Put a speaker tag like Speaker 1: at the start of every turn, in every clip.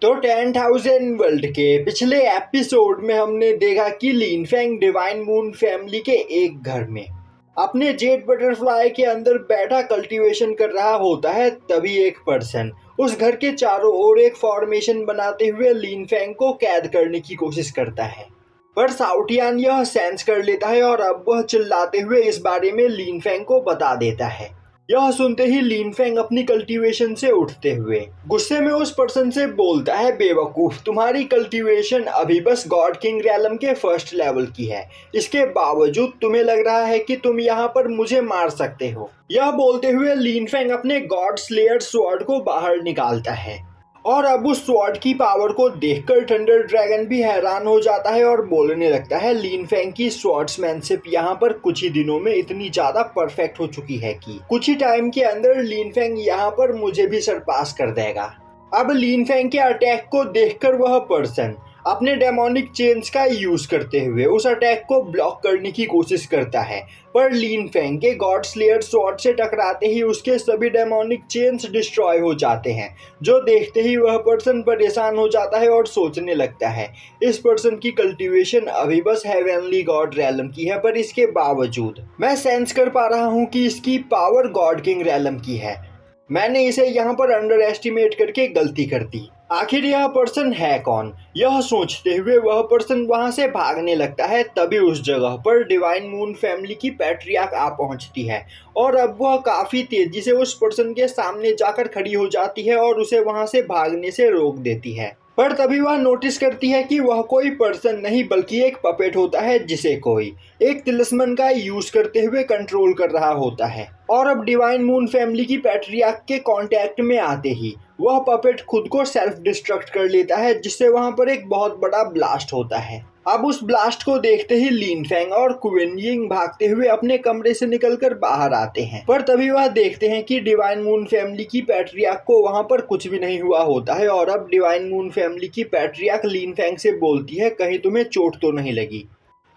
Speaker 1: तो 10,000 वर्ल्ड के पिछले एपिसोड में हमने देखा कि लिन फेंग डिवाइन मून फैमिली के एक घर में अपने जेट बटरफ्लाई के अंदर बैठा कल्टीवेशन कर रहा होता है। तभी एक पर्सन उस घर के चारों ओर एक फॉर्मेशन बनाते हुए लिन फेंग को कैद करने की कोशिश करता है, पर साउटियान यह सेंस कर लेता है और अब वह चिल्लाते हुए इस बारे में लिन फेंग को बता देता है। यह सुनते ही लिन फेंग अपनी कल्टीवेशन से उठते हुए गुस्से में उस पर्सन से बोलता है, बेवकूफ, तुम्हारी कल्टीवेशन अभी बस गॉड किंग रैलम के फर्स्ट लेवल की है। इसके बावजूद तुम्हें लग रहा है कि तुम यहाँ पर मुझे मार सकते हो। यह बोलते हुए लिन फेंग अपने गॉड स्लेयर स्वॉर्ड को बाहर निकालता है और अब उस स्वॉर्ड की पावर को देखकर थंडर ड्रैगन भी हैरान हो जाता है और बोलने लगता है, लिन फेंग की स्वॉर्ड्समैनशिप यहाँ पर कुछ ही दिनों में इतनी ज्यादा परफेक्ट हो चुकी है कि कुछ ही टाइम के अंदर लिन फेंग यहाँ पर मुझे भी सरपास कर देगा। अब लिन फेंग के अटैक को देखकर वह पर्सन अपने डेमोनिक चेन्स का यूज करते हुए उस अटैक को ब्लॉक करने की कोशिश करता है, पर लिन फेंग के गॉड स्लेयर स्वॉर्ड से टकराते ही उसके सभी डेमोनिक चेन्स डिस्ट्रॉय हो जाते हैं, जो देखते ही वह पर्सन परेशान हो जाता है और सोचने लगता है, इस पर्सन की कल्टीवेशन अभी बस हेवनली गॉड रैलम की है, पर इसके बावजूद मैं सेंस कर पा रहा हूँ कि इसकी पावर गॉड किंग रैलम की है। मैंने इसे यहाँ पर अंडर एस्टिमेट करके गलती कर दी। आखिर यह पर्सन है कौन? यह सोचते हुए वह पर्सन वहां से भागने लगता है। तभी उस जगह पर डिवाइन मून फैमिली की पैट्रियार्क आ पहुंचती है और अब वह काफी तेजी से उस पर्सन के सामने जाकर खड़ी हो जाती है और उसे वहां से भागने से रोक देती है। पर तभी वह नोटिस करती है कि वह कोई पर्सन नहीं बल्कि एक पपेट होता है, जिसे कोई एक तिलिस्मन का यूज करते हुए कंट्रोल कर रहा होता है। और अब डिवाइन मून फैमिली की पैट्रियार्क के कांटेक्ट में आते ही वह पपेट खुद को सेल्फ डिस्ट्रक्ट कर लेता है, जिससे वहां पर एक बहुत बड़ा ब्लास्ट होता है। अब उस ब्लास्ट को देखते ही लिन फेंग और क्विन यिंग भागते हुए अपने कमरे से निकलकर बाहर आते हैं, पर तभी वह देखते हैं कि डिवाइन मून फैमिली की पैट्रियार्क को वहां पर कुछ भी नहीं हुआ होता है। और अब डिवाइन मून फैमिली की पैट्रियार्क लिन फेंग से बोलती है, कहीं तुम्हें चोट तो नहीं लगी?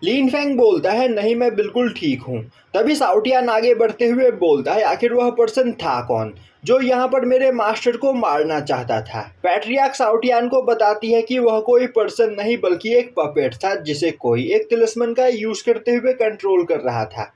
Speaker 1: लिन फेंग बोलता है, नहीं, मैं बिल्कुल ठीक हूँ। तभी साउटियान आगे बढ़ते हुए बोलता है, आखिर वह पर्सन था कौन जो यहाँ पर मेरे मास्टर को मारना चाहता था? पैट्रियार्क साउटियान को बताती है कि वह कोई पर्सन नहीं बल्कि एक पपेट था, जिसे कोई एक तिलिस्मन का यूज करते हुए कंट्रोल कर रहा था।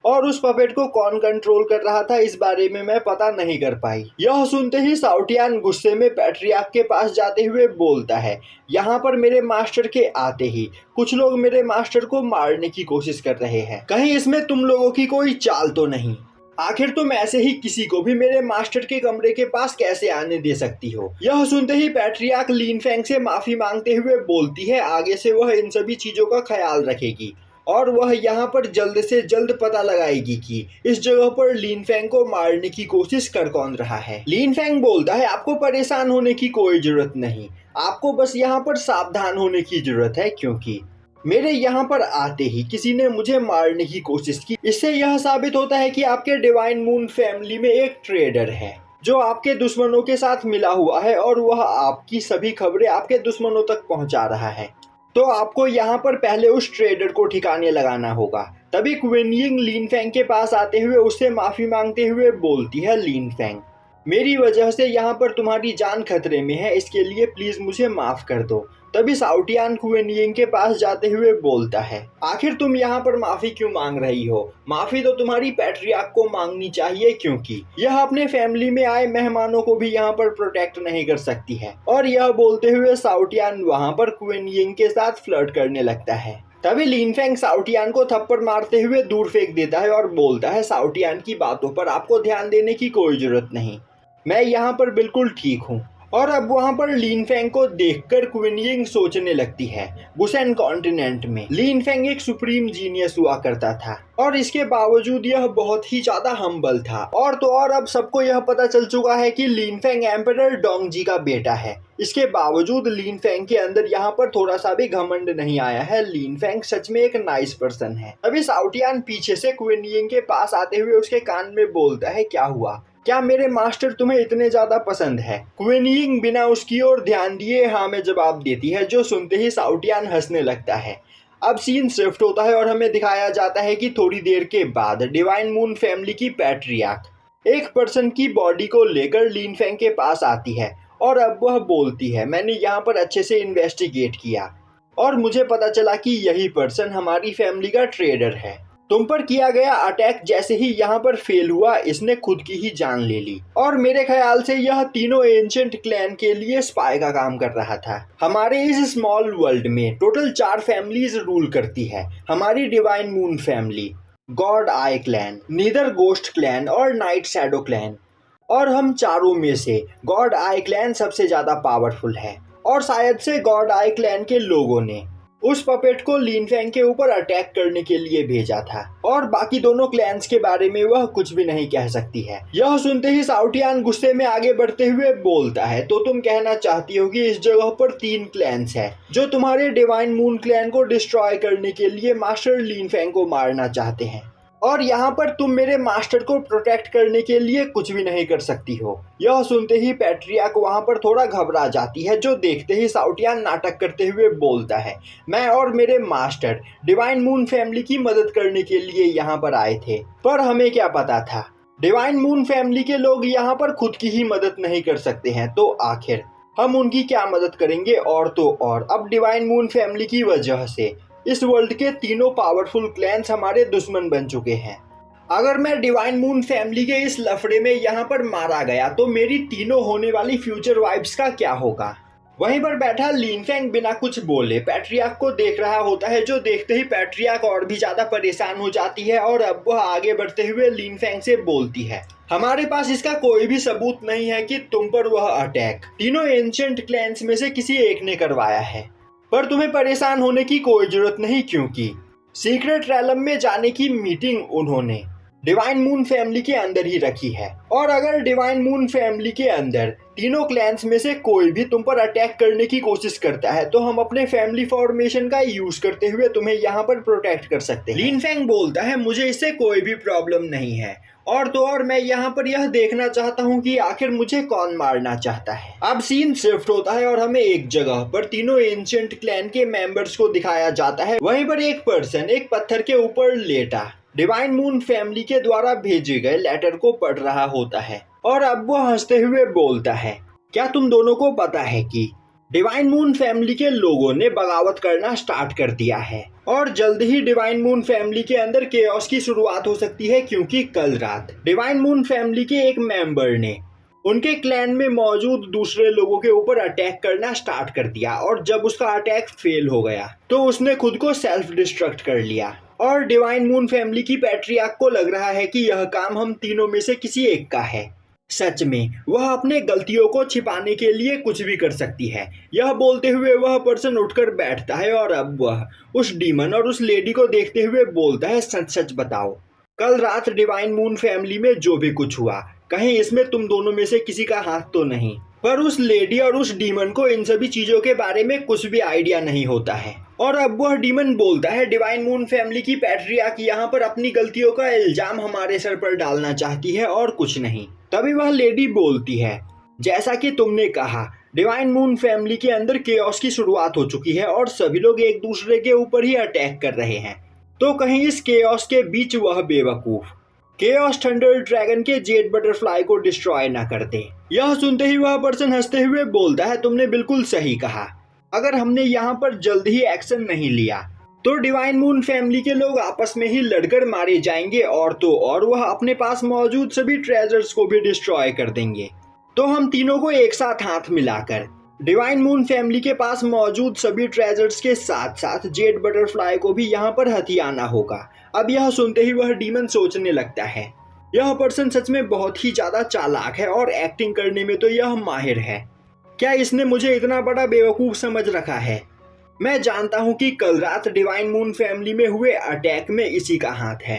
Speaker 1: और उस पपेट को कौन कंट्रोल कर रहा था इस बारे में मैं पता नहीं कर पाई। यह सुनते ही साउटियान गुस्से में पैट्रियार्क के पास जाते हुए बोलता है, यहाँ पर मेरे मास्टर के आते ही कुछ लोग मेरे मास्टर को मारने की कोशिश कर रहे हैं। कहीं इसमें तुम लोगों की कोई चाल तो नहीं? आखिर तुम ऐसे ही किसी को भी मेरे मास्टर के कमरे के पास कैसे आने दे सकती हो? यह सुनते ही पैट्रियार्क लिन फेंग से माफी मांगते हुए बोलती है, आगे से वह इन सभी चीजों का ख्याल रखेगी और वह यहाँ पर जल्द से जल्द पता लगाएगी कि इस जगह पर लिन फेंग को मारने की कोशिश कर कौन रहा है। लिन फेंग बोलता है, आपको परेशान होने की कोई जरूरत नहीं, आपको बस यहाँ पर सावधान होने की जरूरत है, क्योंकि मेरे यहाँ पर आते ही किसी ने मुझे मारने की कोशिश की। इससे यह साबित होता है कि आपके डिवाइन मून फैमिली में एक ट्रेडर है जो आपके दुश्मनों के साथ मिला हुआ है और वह आपकी सभी खबरें आपके दुश्मनों तक पहुंचा रहा है। तो आपको यहाँ पर पहले उस ट्रेडर को ठिकाने लगाना होगा। तभी क्विन यिंग लिन फेंग के पास आते हुए उससे माफी मांगते हुए बोलती है, लिन फेंग, मेरी वजह से यहाँ पर तुम्हारी जान खतरे में है, इसके लिए प्लीज मुझे माफ कर दो। तभी साउटियान क्विन यिंग के पास जाते हुए बोलता है, आखिर तुम यहाँ पर माफी क्यों मांग रही हो? माफी तो तुम्हारी पैट्रियार्क को मांगनी चाहिए, क्योंकि यह अपने फैमिली में आए मेहमानों को भी यहाँ पर प्रोटेक्ट नहीं कर सकती है। और यह बोलते हुए साउटियान वहाँ पर क्विन यिंग के साथ फ्लर्ट करने लगता है। तभी लिन फेंग साउटियान को थप्पड़ मारते हुए दूर फेंक देता है और बोलता है, साउटियान की बातों पर आपको ध्यान देने की कोई जरूरत नहीं, मैं यहाँ पर बिल्कुल ठीक हूँ। और अब वहाँ पर लिन फेंग को देखकर क्विन यिंग सोचने लगती है, गुसेन कॉन्टिनेंट में लिन फेंग एक सुप्रीम जीनियस हुआ करता था और इसके बावजूद यह बहुत ही ज्यादा हम्बल था। और तो और अब सबको यह पता चल चुका है कि लिन फेंग एम्परर डोंगजी का बेटा है। इसके बावजूद लिन फेंग के अंदर यहाँ पर थोड़ा सा भी घमंड नहीं आया है। लिन फेंग सच में एक नाइस पर्सन है। अभी साउटियान पीछे से क्विन यिंग के पास आते हुए उसके कान में बोलता है, क्या हुआ? क्या मेरे मास्टर तुम्हें इतने ज्यादा पसंद है? क्विन यिंग बिना उसकी ओर ध्यान दिए हाँ में जवाब देती है, जो सुनते ही साउटियान हंसने लगता है। अब सीन शिफ्ट होता है और हमें दिखाया जाता है कि थोड़ी देर के बाद डिवाइन मून फैमिली की पैट्रियार्क एक पर्सन की बॉडी को लेकर लिन फेंग के पास आती है और अब वह बोलती है, मैंने यहाँ पर अच्छे से इन्वेस्टिगेट किया और मुझे पता चला कि यही पर्सन हमारी फैमिली का ट्रेडर है। तुम पर किया गया अटैक जैसे ही यहाँ पर फेल हुआ, इसने खुद की ही जान ले ली और मेरे ख्याल से यह तीनों एंशिएंट क्लैन के लिए स्पाई का काम कर रहा था। हमारे इस स्मॉल वर्ल्ड में टोटल 4 फैमिलीज रूल करती है। हमारी डिवाइन मून फैमिली, गॉड आई क्लैन, नीदर गोस्ट क्लैन और नाइट शैडो क्लैन। और हम चारों में से गॉड आई क्लैन सबसे ज्यादा पावरफुल है और शायद से गॉड आई क्लैन के लोगों ने उस पपेट को लिनफेंग के ऊपर अटैक करने के लिए भेजा था और बाकी दोनों क्लैंस के बारे में वह कुछ भी नहीं कह सकती है। यह सुनते ही शाओटियान गुस्से में आगे बढ़ते हुए बोलता है, तो तुम कहना चाहती हो कि इस जगह पर 3 क्लैंस है जो तुम्हारे डिवाइन मून क्लैन को डिस्ट्रॉय करने के लिए मास्टर लिनफेंग को मारना चाहते हैं और यहाँ पर तुम मेरे मास्टर को प्रोटेक्ट करने के लिए कुछ भी नहीं कर सकती हो। यह सुनते ही पैट्रियार्क वहाँ पर थोड़ा घबरा जाती है, जो देखते ही शाओटियान नाटक करते हुए बोलता है, मैं और मेरे मास्टर डिवाइन मून फैमिली की मदद करने के लिए यहाँ पर आए थे, पर हमें क्या पता था डिवाइन मून फैमिली के लोग यहाँ पर खुद की ही मदद नहीं कर सकते हैं, तो आखिर हम उनकी क्या मदद करेंगे। और तो और अब डिवाइन मून फैमिली की वजह से इस वर्ल्ड के तीनों पावरफुल क्लैंस हमारे दुश्मन बन चुके हैं। अगर मैं डिवाइन मून फैमिली के इस लफड़े में यहाँ पर मारा गया तो मेरी तीनों होने वाली फ्यूचर वाइफ्स का क्या होगा। वहीं पर बैठा लिनफेंग बिना कुछ बोले पैट्रियार्क को देख रहा होता है, जो देखते ही पैट्रियार्क और भी ज्यादा परेशान हो जाती है और अब वह आगे बढ़ते हुए लिनफेंग से बोलती है, हमारे पास इसका कोई भी सबूत नहीं है कि तुम पर वह अटैक तीनों एंशिएंट क्लैंस में से किसी एक ने करवाया है, पर तुम्हें परेशान होने की कोई जरूरत नहीं क्योंकि सीक्रेट रैलम में जाने की मीटिंग उन्होंने डिवाइन मून फैमिली के अंदर ही रखी है और अगर डिवाइन मून फैमिली के अंदर तीनों क्लैंस में से कोई भी तुम पर अटैक करने की कोशिश करता है तो हम अपने फैमिली फॉर्मेशन का यूज करते हुए तुम्हें यहाँ पर प्रोटेक्ट कर सकते हैं। लिनफेंग बोलता है, मुझे इससे कोई भी प्रॉब्लम नहीं है और तो और मैं यहाँ पर यह देखना चाहता हूँ कि आखिर मुझे कौन मारना चाहता है। अब सीन शिफ्ट होता है और हमें एक जगह पर तीनों एंशिएंट क्लैन के मेंबर्स को दिखाया जाता है। वहीं पर एक पर्सन एक पत्थर के ऊपर लेटा डिवाइन मून फैमिली के द्वारा भेजे गए लेटर को पढ़ रहा होता है और अब वो हंसते हुए बोलता है, क्या तुम दोनों को पता है कि डिवाइन मून फैमिली के लोगों ने बगावत करना स्टार्ट कर दिया है और जल्द ही डिवाइन मून फैमिली के अंदर केओस की शुरुआत हो सकती है, क्योंकि कल रात डिवाइन मून फैमिली के एक मेंबर ने उनके क्लैन में मौजूद दूसरे लोगों के ऊपर अटैक करना स्टार्ट कर दिया और जब उसका अटैक फेल हो गया तो उसने खुद को सेल्फ डिस्ट्रक्ट कर लिया और डिवाइन मून फैमिली की पैट्रियार्क को लग रहा है कि यह काम हम तीनों में से किसी एक का है। सच में वह अपने गलतियों को छिपाने के लिए कुछ भी कर सकती है। यह बोलते हुए वह पर्सन उठकर बैठता है और अब वह उस डीमन और उस लेडी को देखते हुए बोलता है, सच सच बताओ, कल रात डिवाइन मून फैमिली में जो भी कुछ हुआ कहीं इसमें तुम दोनों में से किसी का हाथ तो नहीं। पर उस लेडी और उस डीमन को इन सभी चीजों के बारे में कुछ भी आइडिया नहीं होता है और अब वह डीमन बोलता है, डिवाइन मून फैमिली की पैट्रियार्क यहाँ पर अपनी गलतियों का इल्जाम हमारे सर पर डालना चाहती है और कुछ नहीं। तभी वह लेडी बोलती है, जैसा कि तुमने कहा डिवाइन मून फैमिली के अंदर केओस की शुरुआत हो चुकी है और सभी लोग एक दूसरे के ऊपर ही अटैक कर रहे हैं, तो कहीं इस केओस के बीच वह बेवकूफ केओस थंडर ड्रैगन के जेड बटरफ्लाई को डिस्ट्रॉय ना कर दे। यह सुनते ही वह पर्सन हंसते हुए बोलता है, तुमने बिल्कुल सही कहा, अगर हमने यहाँ पर जल्द ही एक्शन नहीं लिया तो डिवाइन मून फैमिली के लोग आपस में ही लड़कर मारे जाएंगे और तो और वह अपने पास मौजूद सभी ट्रेजर्स को भी डिस्ट्रॉय कर देंगे। तो हम तीनों को एक साथ हाथ मिलाकर डिवाइन मून फैमिली के पास मौजूद सभी ट्रेजर्स के साथ साथ जेड बटरफ्लाई को भी यहाँ पर हथियाना होगा। अब यह सुनते ही वह डीमन सोचने लगता है, यह पर्सन सच में बहुत ही ज्यादा चालाक है और एक्टिंग करने में तो यह माहिर है। क्या इसने मुझे इतना बड़ा बेवकूफ समझ रखा है? मैं जानता हूँ कि कल रात डिवाइन मून फैमिली में हुए अटैक में इसी का हाथ है।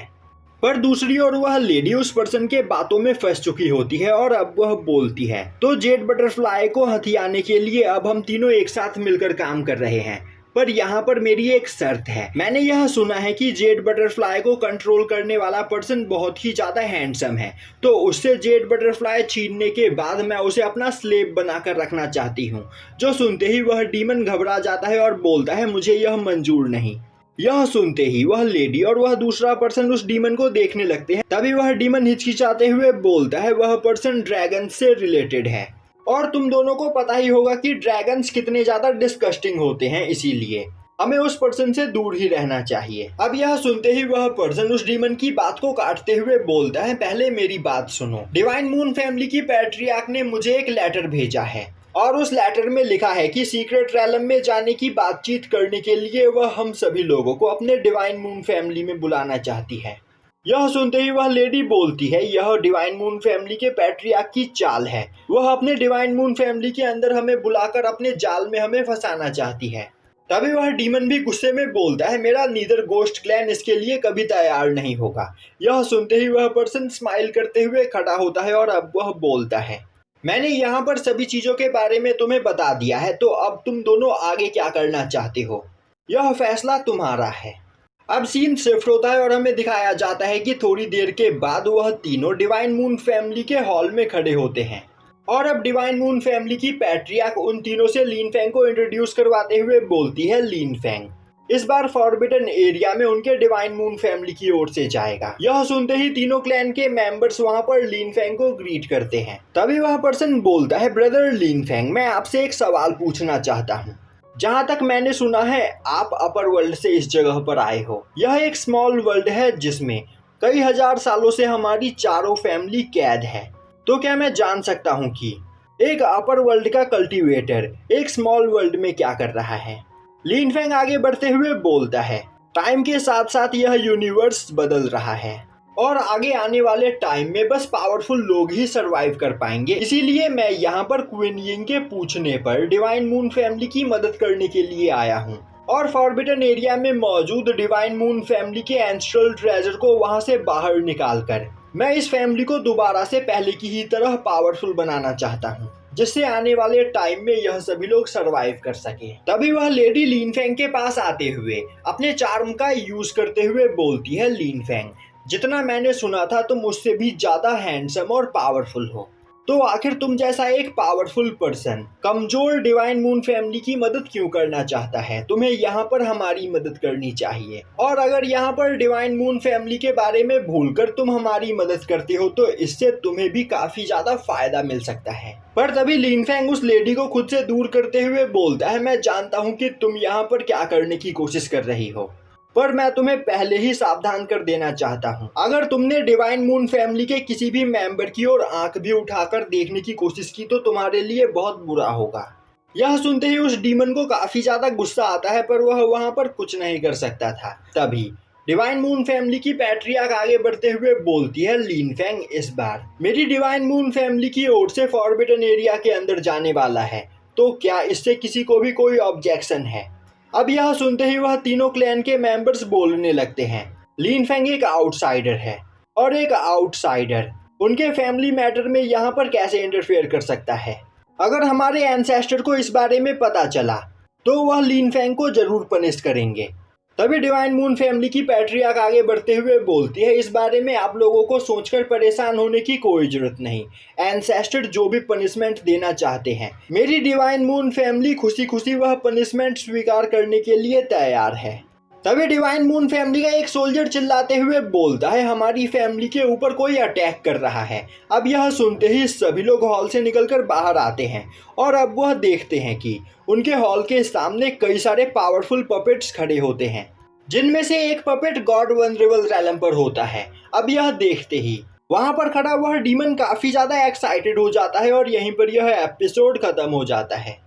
Speaker 1: पर दूसरी ओर वह लेडी उस पर्सन के बातों में फंस चुकी होती है और अब वह बोलती है, तो जेड बटरफ्लाई को हथियाने के लिए अब हम तीनों एक साथ मिलकर काम कर रहे हैं, पर यहाँ पर मेरी एक शर्त है। मैंने यह सुना है कि जेड बटरफ्लाई को कंट्रोल करने वाला पर्सन बहुत ही ज्यादा हैंडसम है, तो उससे जेड बटरफ्लाई छीनने के बाद मैं उसे अपना स्लेव बनाकर रखना चाहती हूँ। जो सुनते ही वह डीमन घबरा जाता है और बोलता है, मुझे यह मंजूर नहीं। यह सुनते ही वह लेडी और वह दूसरा पर्सन उस डीमन को देखने लगते हैं। तभी वह डीमन हिचकिचाते हुए बोलता है, वह पर्सन ड्रैगन से रिलेटेड है और तुम दोनों को पता ही होगा कि ड्रैगन्स कितने ज्यादा डिस्गस्टिंग होते हैं, इसीलिए हमें उस पर्सन से दूर ही रहना चाहिए। अब यह सुनते ही वह पर्सन उस डीमन की बात को काटते हुए बोलता है, पहले मेरी बात सुनो। डिवाइन मून फैमिली की पैट्रियार्क ने मुझे एक लेटर भेजा है और उस लेटर में लिखा है कि सीक्रेट रैलम में जाने की बातचीत करने के लिए वह हम सभी लोगों को अपने डिवाइन मून फैमिली में बुलाना चाहती है। यह सुनते ही वह लेडी बोलती है, यह डिवाइन मून फैमिली के पैट्रियार्क की चाल है। वह अपने डिवाइन मून फैमिली के अंदर हमें बुलाकर अपने जाल में हमें फंसाना चाहती है। तभी वह डीमन भी गुस्से में बोलता है, मेरा नीदर गोस्ट क्लैन इसके लिए कभी तैयार नहीं होगा। यह सुनते ही वह पर्सन स्माइल करते हुए खड़ा होता है और अब वह बोलता है, मैंने यहाँ पर सभी चीजों के बारे में तुम्हें बता दिया है, तो अब तुम दोनों आगे क्या करना चाहते हो, यह फैसला तुम्हारा है। अब सीन शिफ्ट होता है और हमें दिखाया जाता है कि थोड़ी देर के बाद वह तीनों डिवाइन मून फैमिली के हॉल में खड़े होते हैं और अब डिवाइन मून फैमिली की पैट्रियार्क उन तीनों से लीन फैंग को इंट्रोड्यूस करवाते हुए बोलती है, लीन फैंग इस बार फॉरबिडन एरिया में उनके डिवाइन मून फैमिली की ओर से जाएगा। यह सुनते ही तीनों क्लैन के मेंबर्स वहां पर लीन फैंग को ग्रीट करते हैं। तभी वह पर्सन बोलता है, ब्रदर लीन फैंग, मैं आपसे एक सवाल पूछना चाहता हूँ। जहाँ तक मैंने सुना है आप अपर वर्ल्ड से इस जगह पर आए हो। यह एक स्मॉल वर्ल्ड है जिसमें कई हजार सालों से हमारी चारों फैमिली कैद है। तो क्या मैं जान सकता हूँ कि एक अपर वर्ल्ड का कल्टीवेटर एक स्मॉल वर्ल्ड में क्या कर रहा है? लीन फैंग आगे बढ़ते हुए बोलता है, टाइम के साथ साथ यह यूनिवर्स बदल रहा है और आगे आने वाले टाइम में बस पावरफुल लोग ही सरवाइव कर पाएंगे। इसीलिए मैं यहाँ पर क्वीन यिंग के पूछने पर डिवाइन मून फैमिली की मदद करने के लिए आया हूँ और फॉरबिडन एरिया में मौजूद डिवाइन मून फैमिली के एंसेस्ट्रल ट्रेजर को वहाँ से बाहर निकालकर मैं इस फैमिली को दोबारा से पहले की ही तरह पावरफुल बनाना चाहता हूँ, जिससे आने वाले टाइम में यह सभी लोग सरवाइव कर सके। तभी वह लेडी लीन फैंग के पास आते हुए अपने चार्म का यूज करते हुए बोलती है, लीन फैंग, जितना मैंने सुना था तुम उससे भी ज्यादा हैंडसम और पावरफुल हो, तो आखिर तुम जैसा एक पावरफुल पर्सन कमजोर डिवाइन मून फैमिली की मदद क्यों करना चाहता है? तुम्हें यहाँ पर हमारी मदद करनी चाहिए और अगर यहाँ पर डिवाइन मून फैमिली के बारे में भूलकर तुम हमारी मदद करते हो तो इससे तुम्हें भी काफी ज्यादा फायदा मिल सकता है। पर तभी लीन फैंग उस लेडी को खुद से दूर करते हुए बोलता है, मैं जानता हूँ कि तुम यहाँ पर क्या करने की कोशिश कर रही हो, पर मैं तुम्हें पहले ही सावधान कर देना चाहता हूँ। अगर तुमने डिवाइन मून फैमिली के किसी भी मेंबर की ओर आंख भी उठाकर देखने की कोशिश की तो तुम्हारे लिए बहुत बुरा होगा। यह सुनते ही उस डीमन को काफी ज्यादा गुस्सा आता है, पर वह वहां पर कुछ नहीं कर सकता था। तभी डिवाइन मून फैमिली की पैट्रियार्क आगे बढ़ते हुए बोलती है, लीन फैंग, इस बार मेरी डिवाइन मून फैमिली की ओर से फॉरबिडन एरिया के अंदर जाने वाला है, तो क्या इससे किसी को भी कोई ऑब्जेक्शन है? अब यह सुनते ही वह तीनों क्लैन के मेंबर्स बोलने लगते हैं, लीन फैंग एक आउटसाइडर है और एक आउटसाइडर उनके फैमिली मैटर में यहाँ पर कैसे इंटरफेयर कर सकता है? अगर हमारे एंसेस्टर को इस बारे में पता चला तो वह लीन फैंग को जरूर पनिश करेंगे। तभी डिवाइन मून फैमिली की पैट्रियार्क आगे बढ़ते हुए बोलती है, इस बारे में आप लोगों को सोचकर परेशान होने की कोई जरूरत नहीं। एंसेस्टर जो भी पनिशमेंट देना चाहते हैं, मेरी डिवाइन मून फैमिली खुशी खुशी वह पनिशमेंट स्वीकार करने के लिए तैयार है। तभी डिवाइन मून फैमिली का एक सोल्जर चिल्लाते हुए बोलता है, हमारी फैमिली के ऊपर कोई अटैक कर रहा है। अब यह सुनते ही सभी लोग हॉल से निकलकर बाहर आते हैं और अब वह देखते हैं कि उनके हॉल के सामने कई सारे पावरफुल पपेट्स खड़े होते हैं, जिनमें से एक पपेट गॉड वनरेबल रैलम पर होता है। अब यह देखते ही वहां पर खड़ा वह डीमन काफी ज्यादा एक्साइटेड हो जाता है और यहीं पर यह एपिसोड खत्म हो जाता है।